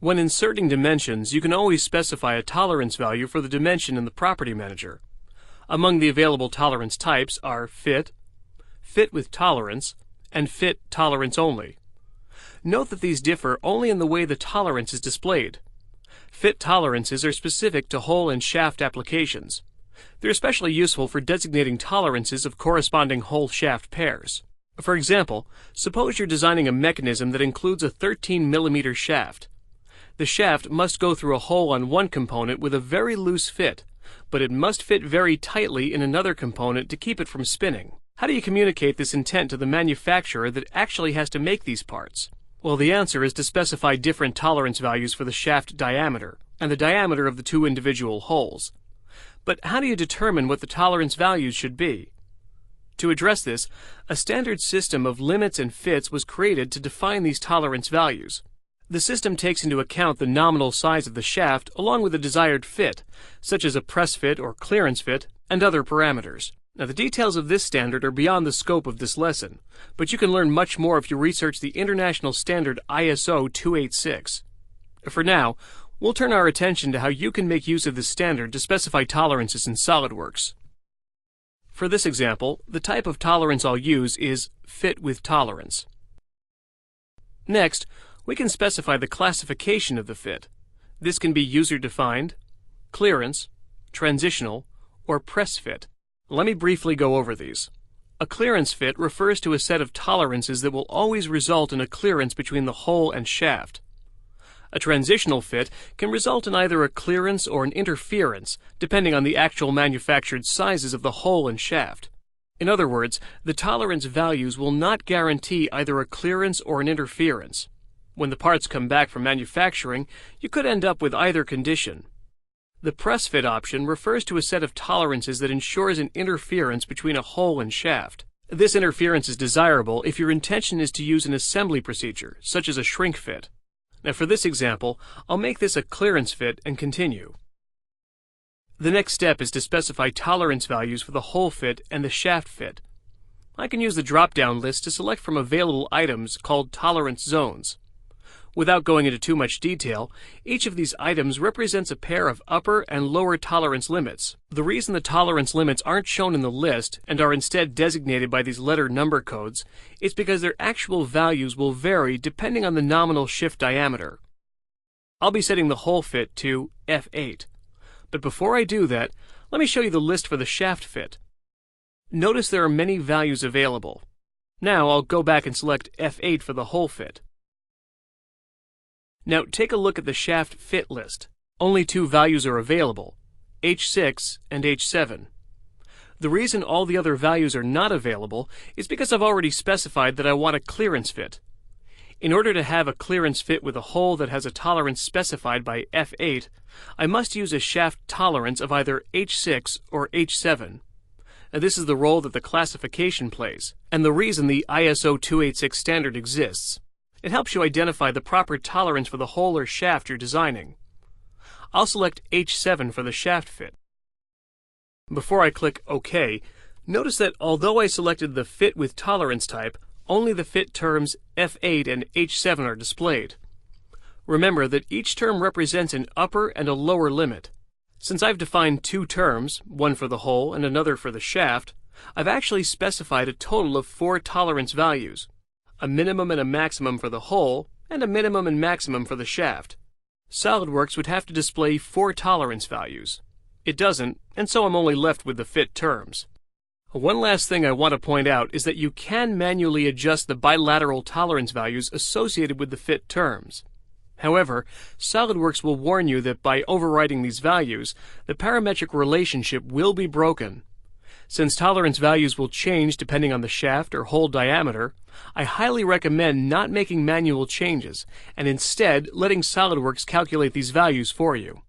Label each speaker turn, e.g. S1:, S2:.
S1: When inserting dimensions, you can always specify a tolerance value for the dimension in the Property Manager. Among the available tolerance types are fit, fit with tolerance, and fit tolerance only. Note that these differ only in the way the tolerance is displayed. Fit tolerances are specific to hole and shaft applications. They're especially useful for designating tolerances of corresponding hole-shaft pairs. For example, suppose you're designing a mechanism that includes a 13 mm shaft. The shaft must go through a hole on one component with a very loose fit, but it must fit very tightly in another component to keep it from spinning. How do you communicate this intent to the manufacturer that actually has to make these parts? Well, the answer is to specify different tolerance values for the shaft diameter and the diameter of the two individual holes. But how do you determine what the tolerance values should be? To address this, a standard system of limits and fits was created to define these tolerance values. The system takes into account the nominal size of the shaft along with the desired fit, such as a press fit or clearance fit, and other parameters. Now, the details of this standard are beyond the scope of this lesson, but you can learn much more if you research the international standard ISO 286. For now, we'll turn our attention to how you can make use of this standard to specify tolerances in SOLIDWORKS. For this example, the type of tolerance I'll use is fit with tolerance. Next, we can specify the classification of the fit. This can be user-defined, clearance, transitional, or press fit. Let me briefly go over these. A clearance fit refers to a set of tolerances that will always result in a clearance between the hole and shaft. A transitional fit can result in either a clearance or an interference, depending on the actual manufactured sizes of the hole and shaft. In other words, the tolerance values will not guarantee either a clearance or an interference. When the parts come back from manufacturing, you could end up with either condition. The press fit option refers to a set of tolerances that ensures an interference between a hole and shaft. This interference is desirable if your intention is to use an assembly procedure, such as a shrink fit. Now, for this example, I'll make this a clearance fit and continue. The next step is to specify tolerance values for the hole fit and the shaft fit. I can use the drop-down list to select from available items called tolerance zones. Without going into too much detail, each of these items represents a pair of upper and lower tolerance limits. The reason the tolerance limits aren't shown in the list and are instead designated by these letter number codes is because their actual values will vary depending on the nominal shift diameter. I'll be setting the hole fit to F8. But before I do that, let me show you the list for the shaft fit. Notice there are many values available. Now I'll go back and select F8 for the hole fit. Now take a look at the shaft fit list. Only two values are available, H6 and H7. The reason all the other values are not available is because I've already specified that I want a clearance fit. In order to have a clearance fit with a hole that has a tolerance specified by F8, I must use a shaft tolerance of either H6 or H7. Now, this is the role that the classification plays, and the reason the ISO 286 standard exists. It helps you identify the proper tolerance for the hole or shaft you're designing. I'll select H7 for the shaft fit. Before I click OK, notice that although I selected the fit with tolerance type, only the fit terms F8 and H7 are displayed. Remember that each term represents an upper and a lower limit. Since I've defined two terms, one for the hole and another for the shaft, I've actually specified a total of 4 tolerance values. A minimum and a maximum for the hole, and a minimum and maximum for the shaft. SOLIDWORKS would have to display 4 tolerance values. It doesn't, and so I'm only left with the fit terms. One last thing I want to point out is that you can manually adjust the bilateral tolerance values associated with the fit terms. However, SOLIDWORKS will warn you that by overriding these values, the parametric relationship will be broken. Since tolerance values will change depending on the shaft or hole diameter, I highly recommend not making manual changes and instead letting SOLIDWORKS calculate these values for you.